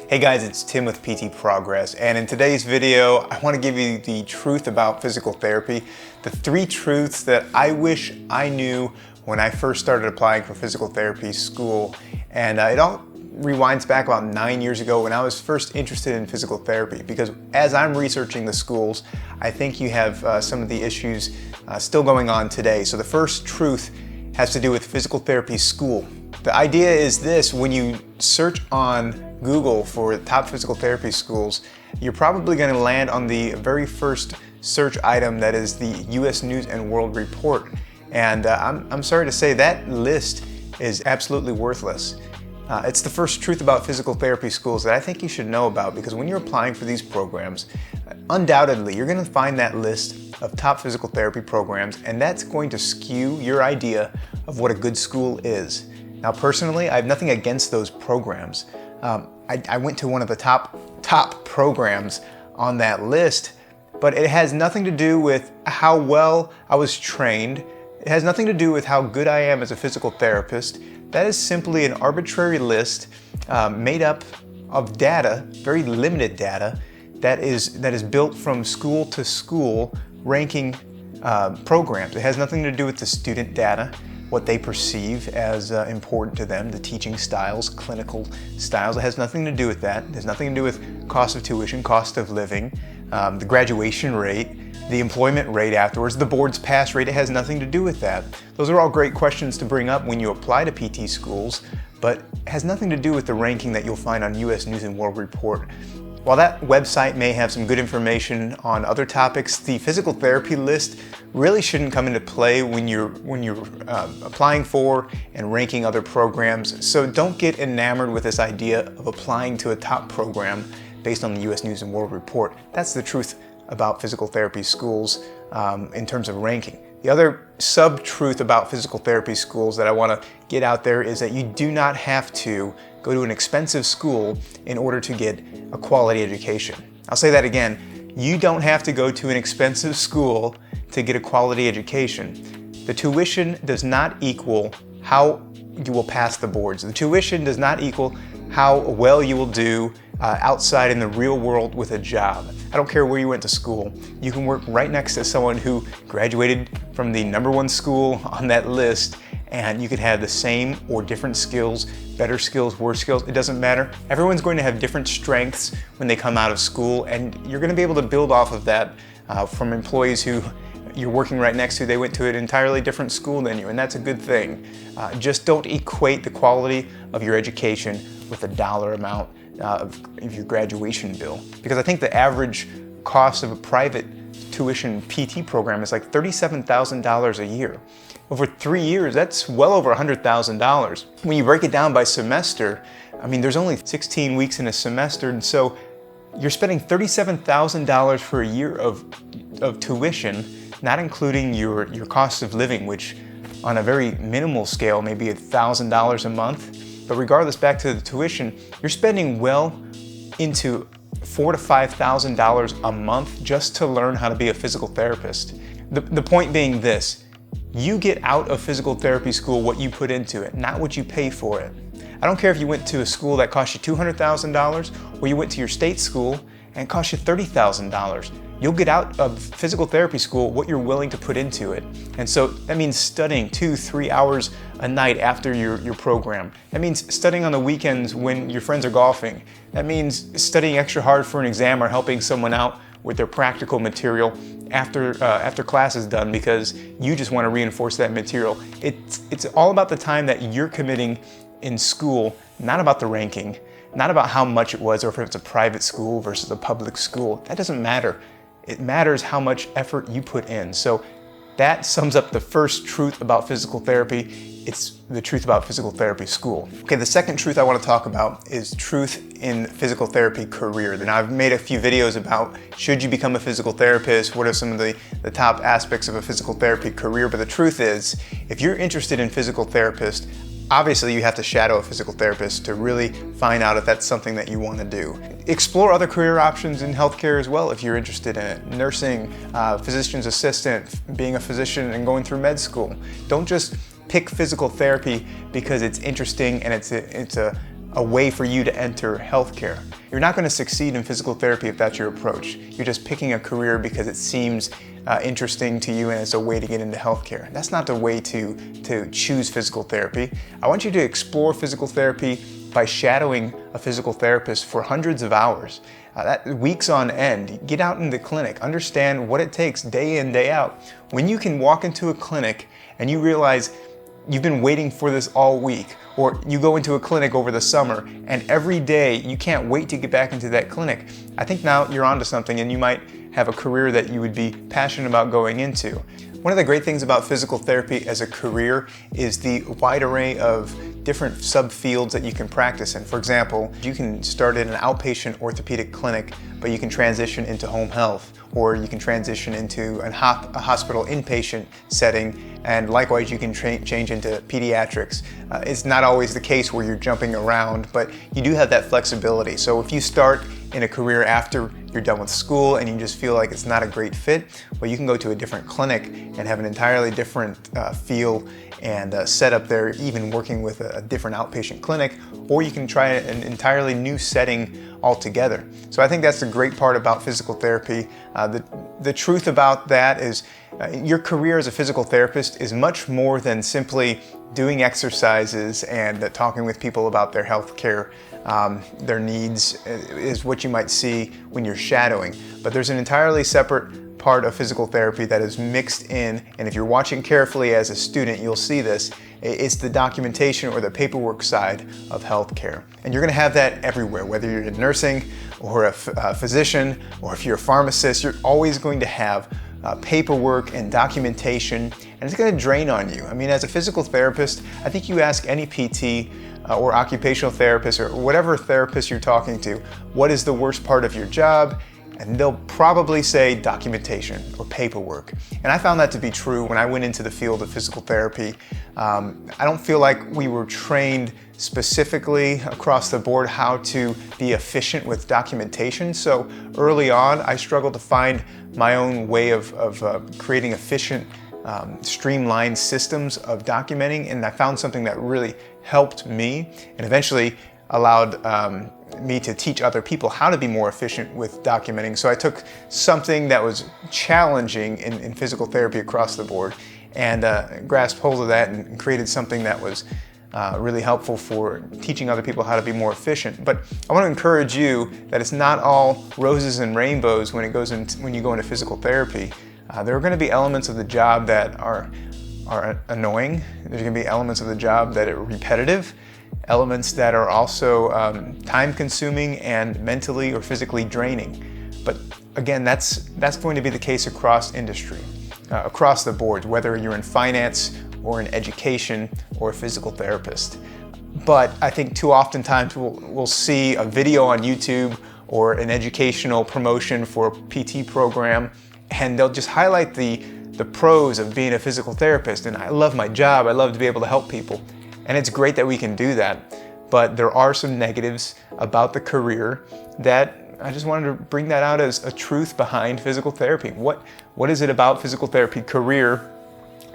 Hey guys, it's Tim with PT Progress, and in today's video I want to give you the truth about physical therapy, the 3 truths that I wish I knew when I first started applying for physical therapy school. And it all rewinds back about 9 years ago when I was first interested in physical therapy, because as I'm researching the schools, I think you have some of the issues still going on today. So the first truth has to do with physical therapy school. The idea is this: when you search on Google for top physical therapy schools, you're probably going to land on the very first search item, that is the US News and World Report. And I'm sorry to say that list is absolutely worthless. It's the first truth about physical therapy schools that I think you should know about, because when you're applying for these programs, undoubtedly you're going to find that list of top physical therapy programs, and that's going to skew your idea of what a good school is. Now personally, I have nothing against those programs. I went to one of the top programs on that list, but it has nothing to do with how well I was trained. It has nothing to do with how good I am as a physical therapist. That is simply an arbitrary list made up of data, very limited data, that is built from school to school ranking programs. It has nothing to do with the student data, what they perceive as important to them, the teaching styles, clinical styles. It has nothing to do with that. It has nothing to do with cost of tuition, cost of living, the graduation rate, the employment rate afterwards, the board's pass rate. It has nothing to do with that. Those are all great questions to bring up when you apply to PT schools, but it has nothing to do with the ranking that you'll find on US News and World Report. While that website may have some good information on other topics, the physical therapy list really shouldn't come into play when you're applying for and ranking other programs. So don't get enamored with this idea of applying to a top program based on the US News and World Report. That's the truth about physical therapy schools in terms of ranking. The other sub-truth about physical therapy schools that I want to get out there is that you do not have to go to an expensive school in order to get a quality education. I'll say that again. You don't have to go to an expensive school to get a quality education. The tuition does not equal how you will pass the boards. The tuition does not equal how well you will do outside in the real world with a job. I don't care where you went to school. You can work right next to someone who graduated from the #1 school on that list, and you could have the same or different skills, better skills, worse skills. It doesn't matter. Everyone's going to have different strengths when they come out of school, and you're going to be able to build off of that from employees who you're working right next to. They went to an entirely different school than you, and that's a good thing. Just don't equate the quality of your education with the dollar amount of your graduation bill, because I think the average cost of a private tuition PT program is like $37,000 a year. Over 3 years, that's well over $100,000. When you break it down by semester, I mean, there's only 16 weeks in a semester, and so you're spending $37,000 for a year of tuition, not including your cost of living, which on a very minimal scale may be $1,000 a month. But regardless, back to the tuition, you're spending well into $4,000 to $5,000 a month just to learn how to be a physical therapist. The point being this: you get out of physical therapy school what you put into it, not what you pay for it. I don't care if you went to a school that cost you $200,000 or you went to your state school and it cost you $30,000. You'll get out of physical therapy school what you're willing to put into it. And so that means studying 2-3 hours a night after your program. That means studying on the weekends when your friends are golfing. That means studying extra hard for an exam or helping someone out with their practical material after class is done, because you just want to reinforce that material. It's all about the time that you're committing in school, not about the ranking, not about how much it was, or if it's a private school versus a public school. That doesn't matter. It matters how much effort you put in. So that sums up the first truth about physical therapy. It's the truth about physical therapy school. Okay, the second truth I want to talk about is truth in physical therapy career. Now, I've made a few videos about should you become a physical therapist, what are some of the top aspects of a physical therapy career, but the truth is, if you're interested in physical therapist, obviously you have to shadow a physical therapist to really find out if that's something that you want to do. Explore other career options in healthcare as well if you're interested in it. Nursing, physician's assistant, being a physician and going through med school. Don't just pick physical therapy because it's interesting and it's a a way for you to enter healthcare. You're not going to succeed in physical therapy if that's your approach. You're just picking a career because it seems interesting to you and it's a way to get into healthcare. That's not the way to choose physical therapy. I want you to explore physical therapy by shadowing a physical therapist for hundreds of hours, weeks on end. Get out in the clinic, understand what it takes day in, day out. When you can walk into a clinic and you realize you've been waiting for this all week, or you go into a clinic over the summer and every day you can't wait to get back into that clinic, I think now you're onto something and you might have a career that you would be passionate about going into. One of the great things about physical therapy as a career is the wide array of different subfields that you can practice in. For example, you can start in an outpatient orthopedic clinic, but you can transition into home health, or you can transition into a hospital inpatient setting, and likewise you can change into pediatrics. It's not always the case where you're jumping around, but you do have that flexibility. So if you start in a career after you're done with school and you just feel like it's not a great fit, well, you can go to a different clinic and have an entirely different feel and setup there, even working with a different outpatient clinic, or you can try an entirely new setting altogether. So I think that's the great part about physical therapy. The truth about that is your career as a physical therapist is much more than simply doing exercises and talking with people about their health care, their needs, is what you might see when you're shadowing. But there's an entirely separate part of physical therapy that is mixed in, and if you're watching carefully as a student, you'll see this. It's the documentation or the paperwork side of healthcare. And you're going to have that everywhere, whether you're in nursing or a physician, or if you're a pharmacist, you're always going to have paperwork and documentation, and it's going to drain on you. I mean, as a physical therapist, I think you ask any PT or occupational therapist or whatever therapist you're talking to, what is the worst part of your job? And they'll probably say documentation or paperwork. And I found that to be true when I went into the field of physical therapy. I don't feel like we were trained specifically across the board how to be efficient with documentation. So early on, I struggled to find my own way of creating efficient, streamlined systems of documenting. And I found something that really helped me and eventually allowed me to teach other people how to be more efficient with documenting. So I took something that was challenging in physical therapy across the board and grasped hold of that and created something that was really helpful for teaching other people how to be more efficient. But I want to encourage you that it's not all roses and rainbows when you go into physical therapy. There are going to be elements of the job that are annoying. There's going to be elements of the job that are repetitive, elements that are also time-consuming and mentally or physically draining. But again, that's going to be the case across industry, across the board, whether you're in finance or in education or a physical therapist. But I think too often times we'll see a video on YouTube or an educational promotion for a PT program, and they'll just highlight the pros of being a physical therapist. And I love my job, I love to be able to help people. And it's great that we can do that, but there are some negatives about the career that I just wanted to bring that out as a truth behind physical therapy. What is it about physical therapy career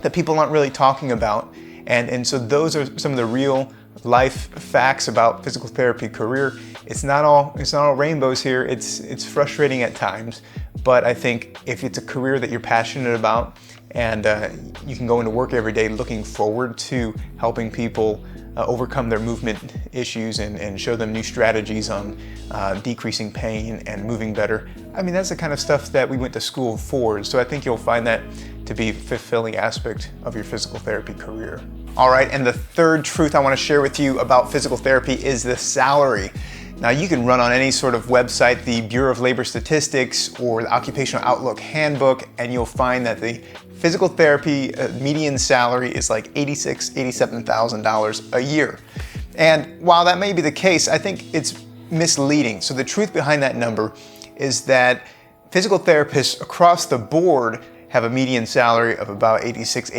that people aren't really talking about? And so those are some of the real life facts about physical therapy career. It's not all rainbows here. It's frustrating at times, but I think if it's a career that you're passionate about and you can go into work every day looking forward to helping people overcome their movement issues and show them new strategies on decreasing pain and moving better. I mean, that's the kind of stuff that we went to school for, so I think you'll find that to be a fulfilling aspect of your physical therapy career. All right, and the third truth I want to share with you about physical therapy is the salary. Now, you can run on any sort of website, the Bureau of Labor Statistics or the Occupational Outlook Handbook, and you'll find that the physical therapy median salary is like $86,000, $87,000 a year. And while that may be the case, I think it's misleading. So the truth behind that number is that physical therapists across the board have a median salary of about $86,000,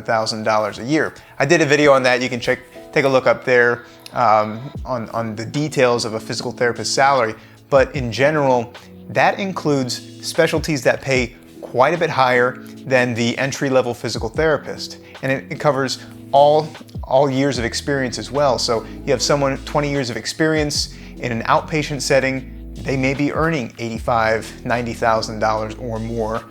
$87,000 a year. I did a video on that. You can take a look up there on the details of a physical therapist's salary. But in general, that includes specialties that pay quite a bit higher than the entry-level physical therapist. And it covers all all years of experience as well. So you have someone 20 years of experience in an outpatient setting, they may be earning $85,000, $90,000 or more,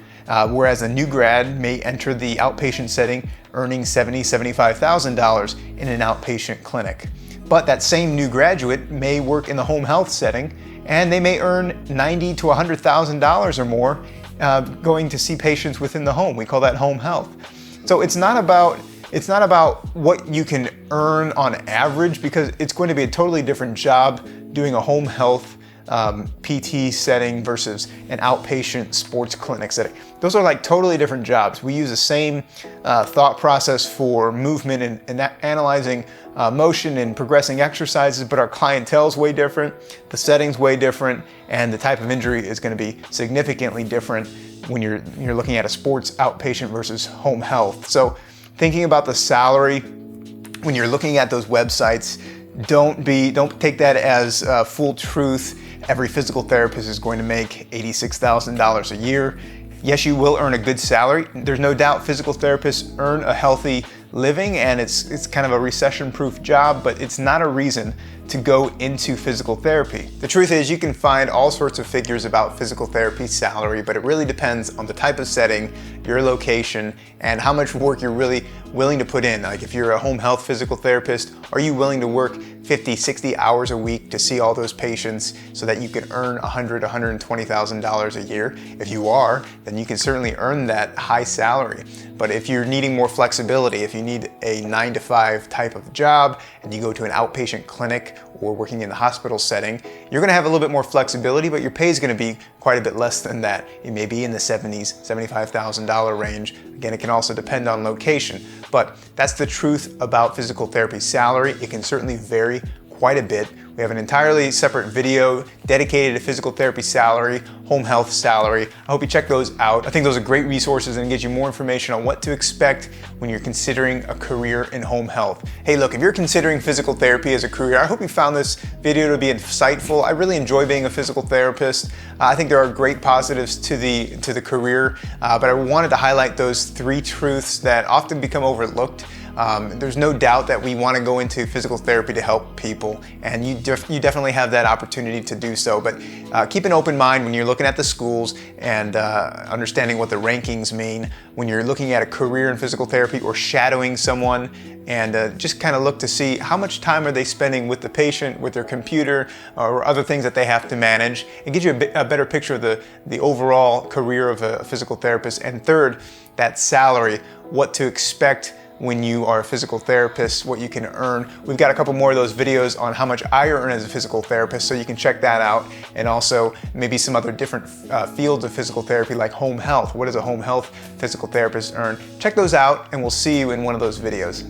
whereas a new grad may enter the outpatient setting earning $70,000, $75,000 in an outpatient clinic. But that same new graduate may work in the home health setting, and they may earn $90,000 to $100,000 or more going to see patients within the home. We call that home health. So it's not about what you can earn on average, because it's going to be a totally different job doing a home health PT setting versus an outpatient sports clinic setting. Those are like totally different jobs. We use the same thought process for movement and analyzing motion and progressing exercises, but our clientele is way different, the setting's way different, and the type of injury is going to be significantly different when you're looking at a sports outpatient versus home health. So thinking about the salary when you're looking at those websites, don't take that as full truth. Every physical therapist is going to make $86,000 a year. Yes, you will earn a good salary. There's no doubt physical therapists earn a healthy living, and it's kind of a recession-proof job, but it's not a reason to go into physical therapy. The truth is, you can find all sorts of figures about physical therapy salary, but it really depends on the type of setting, your location, and how much work you're really willing to put in. Like if you're a home health physical therapist, are you willing to work 50, 60 hours a week to see all those patients so that you can earn $100,000, $120,000 a year? If you are, then you can certainly earn that high salary. But if you're needing more flexibility, if you need a 9-to-5 type of job and you go to an outpatient clinic or working in the hospital setting, you're gonna have a little bit more flexibility, but your pay is gonna be quite a bit less than that. It may be in the $70,000, $75,000 range. Again, it can also depend on location, but that's the truth about physical therapy salary. It can certainly vary quite a bit. We have an entirely separate video dedicated to physical therapy salary, home health salary. I hope you check those out. I think those are great resources and get you more information on what to expect when you're considering a career in home health. Hey, look, if you're considering physical therapy as a career, I hope you found this video to be insightful. I really enjoy being a physical therapist. I think there are great positives to the career, but I wanted to highlight those 3 truths that often become overlooked. There's no doubt that we want to go into physical therapy to help people, and you definitely have that opportunity to do so, but keep an open mind when you're looking at the schools and understanding what the rankings mean when you're looking at a career in physical therapy or shadowing someone, and just kind of look to see how much time are they spending with the patient, with their computer, or other things that they have to manage. It gives you a better picture of the overall career of a physical therapist. And third, that salary, what to expect when you are a physical therapist, what you can earn. We've got a couple more of those videos on how much I earn as a physical therapist, so you can check that out. And also maybe some other different fields of physical therapy like home health. What does a home health physical therapist earn? Check those out, and we'll see you in one of those videos.